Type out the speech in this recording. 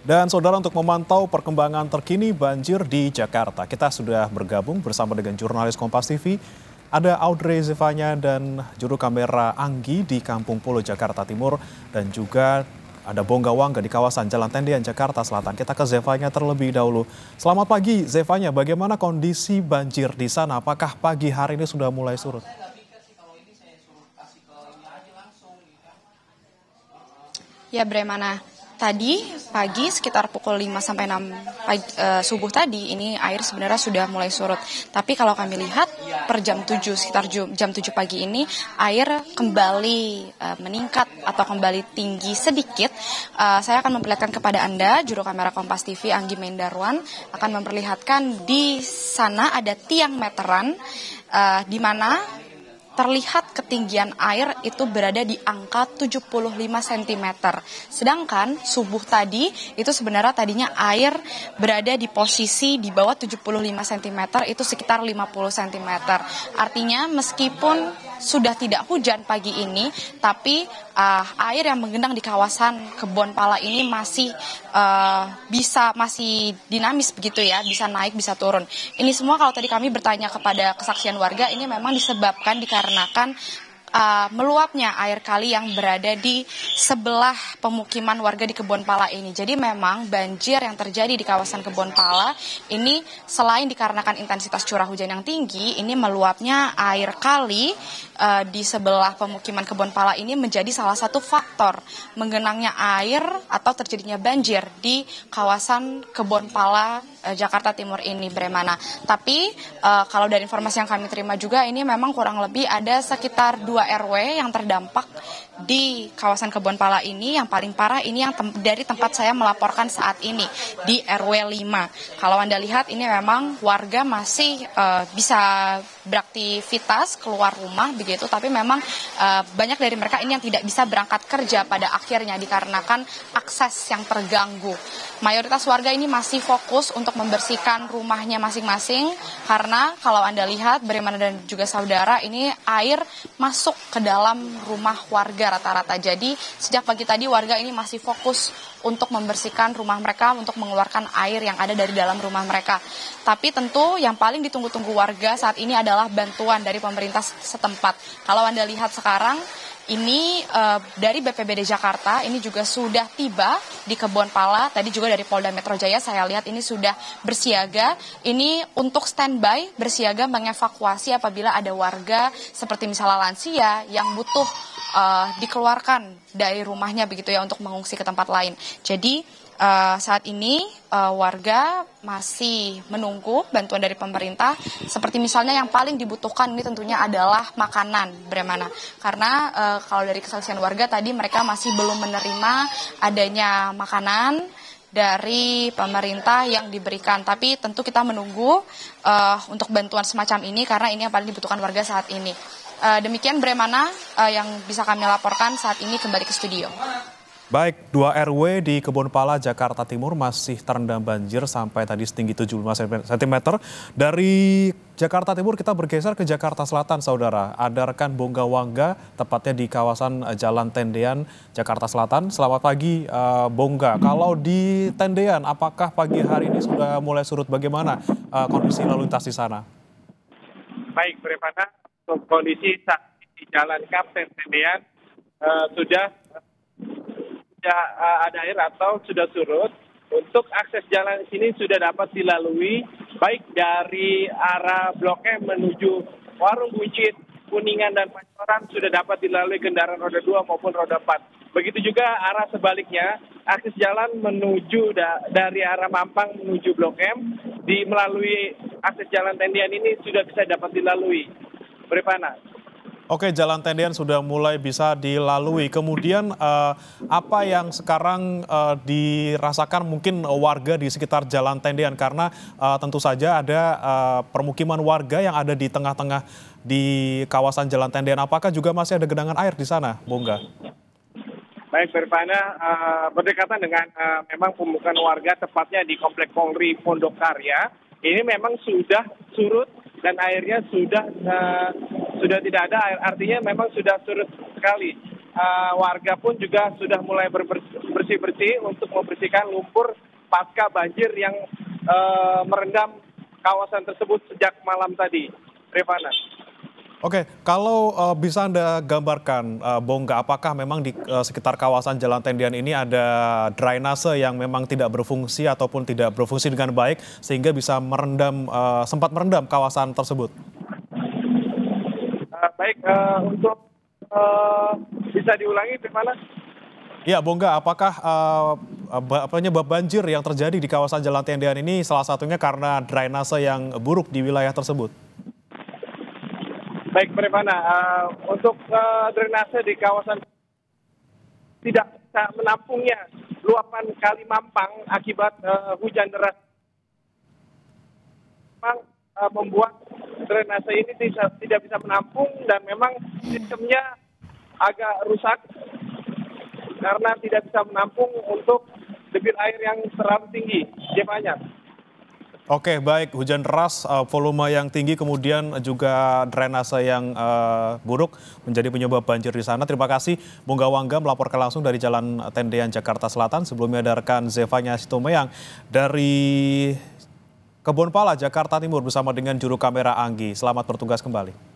Dan saudara, untuk memantau perkembangan terkini banjir di Jakarta, kita sudah bergabung bersama dengan jurnalis Kompas TV. Ada Audrey Zevanya dan juru kamera Anggi di Kampung Pulo, Jakarta Timur. Dan juga ada Bongga Wangga di kawasan Jalan Tendian, Jakarta Selatan. Kita ke Zevanya terlebih dahulu. Selamat pagi Zevanya, bagaimana kondisi banjir di sana? Apakah pagi hari ini sudah mulai surut? Ya, Bremana. Tadi pagi sekitar pukul 5 sampai 6 subuh tadi ini air sebenarnya sudah mulai surut. Tapi kalau kami lihat per jam 7 sekitar jam 7 pagi ini air kembali meningkat atau kembali tinggi sedikit. Saya akan memperlihatkan kepada Anda, juru kamera Kompas TV Anggi Mendarwan akan memperlihatkan di sana ada tiang meteran di mana terlihat ketinggian air itu berada di angka 75 cm. Sedangkan subuh tadi itu sebenarnya tadinya air berada di posisi di bawah 75 cm, itu sekitar 50 cm. Artinya meskipun sudah tidak hujan pagi ini, tapi air yang menggenang di kawasan Kebon Pala ini masih masih dinamis begitu ya, bisa naik bisa turun. Ini semua kalau tadi kami bertanya kepada kesaksian warga, ini memang disebabkan dikarenakan meluapnya air kali yang berada di sebelah pemukiman warga di Kebon Pala ini. Jadi memang banjir yang terjadi di kawasan Kebon Pala ini selain dikarenakan intensitas curah hujan yang tinggi, ini meluapnya air kali di sebelah pemukiman Kebon Pala ini menjadi salah satu faktor menggenangnya air atau terjadinya banjir di kawasan Kebon Pala Jakarta Timur ini, Bremana. Tapi kalau dari informasi yang kami terima juga, ini memang kurang lebih ada sekitar 2 RW yang terdampak di kawasan Kebon Pala ini. Yang paling parah ini yang dari tempat saya melaporkan saat ini di RW 5. Kalau Anda lihat ini memang warga masih bisa beraktivitas keluar rumah begitu, tapi memang banyak dari mereka ini yang tidak bisa berangkat kerja pada akhirnya dikarenakan akses yang terganggu. Mayoritas warga ini masih fokus untuk membersihkan rumahnya masing-masing karena kalau Anda lihat Bremana dan juga saudara, ini air masuk ke dalam rumah warga rata-rata. Jadi sejak pagi tadi warga ini masih fokus untuk membersihkan rumah mereka, untuk mengeluarkan air yang ada dari dalam rumah mereka. Tapi tentu yang paling ditunggu-tunggu warga saat ini adalah bantuan dari pemerintah setempat. Kalau Anda lihat sekarang, ini dari BPBD Jakarta ini juga sudah tiba di Kebon Pala. Tadi juga dari Polda Metro Jaya saya lihat ini sudah bersiaga. Ini untuk standby bersiaga mengevakuasi apabila ada warga seperti misalnya lansia yang butuh dikeluarkan dari rumahnya begitu ya untuk mengungsi ke tempat lain. Jadi saat ini warga masih menunggu bantuan dari pemerintah. Seperti misalnya yang paling dibutuhkan ini tentunya adalah makanan, Bremana. Karena kalau dari kesaksian warga tadi mereka masih belum menerima adanya makanan dari pemerintah yang diberikan. Tapi tentu kita menunggu untuk bantuan semacam ini karena ini yang paling dibutuhkan warga saat ini. Demikian Bremana yang bisa kami laporkan saat ini, kembali ke studio. Baik, 2 RW di Kebon Pala, Jakarta Timur masih terendam banjir sampai tadi setinggi 75 cm. Dari Jakarta Timur kita bergeser ke Jakarta Selatan, saudara. Ada rekan Bongga Wangga, tepatnya di kawasan Jalan Tendian, Jakarta Selatan. Selamat pagi, Bongga. Kalau di Tendian, apakah pagi hari ini sudah mulai surut? Bagaimana kondisi lalu lintas di sana? Baik, Bremana, kondisi saat di Jalan Kapten Tendian sudah ada air atau sudah surut. Untuk akses jalan sini sudah dapat dilalui baik dari arah Blok M menuju Warung Buncit, Kuningan dan Pancoran sudah dapat dilalui kendaraan roda 2 maupun roda 4. Begitu juga arah sebaliknya, akses jalan menuju dari arah Mampang menuju Blok M melalui akses jalan Tendian ini sudah bisa dapat dilalui. Bremana. Oke, Jalan Tendian sudah mulai bisa dilalui. Kemudian apa yang sekarang dirasakan mungkin warga di sekitar Jalan Tendian? Karena tentu saja ada permukiman warga yang ada di tengah-tengah di kawasan Jalan Tendian. Apakah juga masih ada genangan air di sana, Bongga? Baik, Bremana, berdekatan dengan memang pemukiman warga tepatnya di Komplek Polri Pondok Karya. Ini memang sudah surut dan airnya sudah tidak ada air, artinya memang sudah surut sekali. Warga pun juga sudah mulai bersih bersih-bersih untuk membersihkan lumpur pasca banjir yang merendam kawasan tersebut sejak malam tadi. Rifana. Oke, kalau bisa Anda gambarkan, Bongga, apakah memang di sekitar kawasan Jalan Tendian ini ada drainase yang memang tidak berfungsi ataupun tidak berfungsi dengan baik sehingga bisa sempat merendam kawasan tersebut? Baik, untuk bisa diulangi, Rifana? Ya, Bongga, apakah penyebab banjir yang terjadi di kawasan Jalan Tendian ini salah satunya karena drainase yang buruk di wilayah tersebut? Baik, Rifana, untuk drainase di kawasan tidak bisa menampungnya luapan Kali Mampang akibat hujan deras. Memang membuat drainase ini tidak bisa menampung dan memang sistemnya agak rusak karena tidak bisa menampung untuk debit air yang terlalu tinggi, jepanya. Oke, baik. Hujan deras, volume yang tinggi, kemudian juga drainase yang buruk menjadi penyebab banjir di sana. Terima kasih, Bongga Wangga melaporkan langsung dari Jalan Tendian, Jakarta Selatan. Sebelumnya ada rekan Zevanya Sitomeyang dari Kebonpala, Jakarta Timur bersama dengan juru kamera Anggi. Selamat bertugas kembali.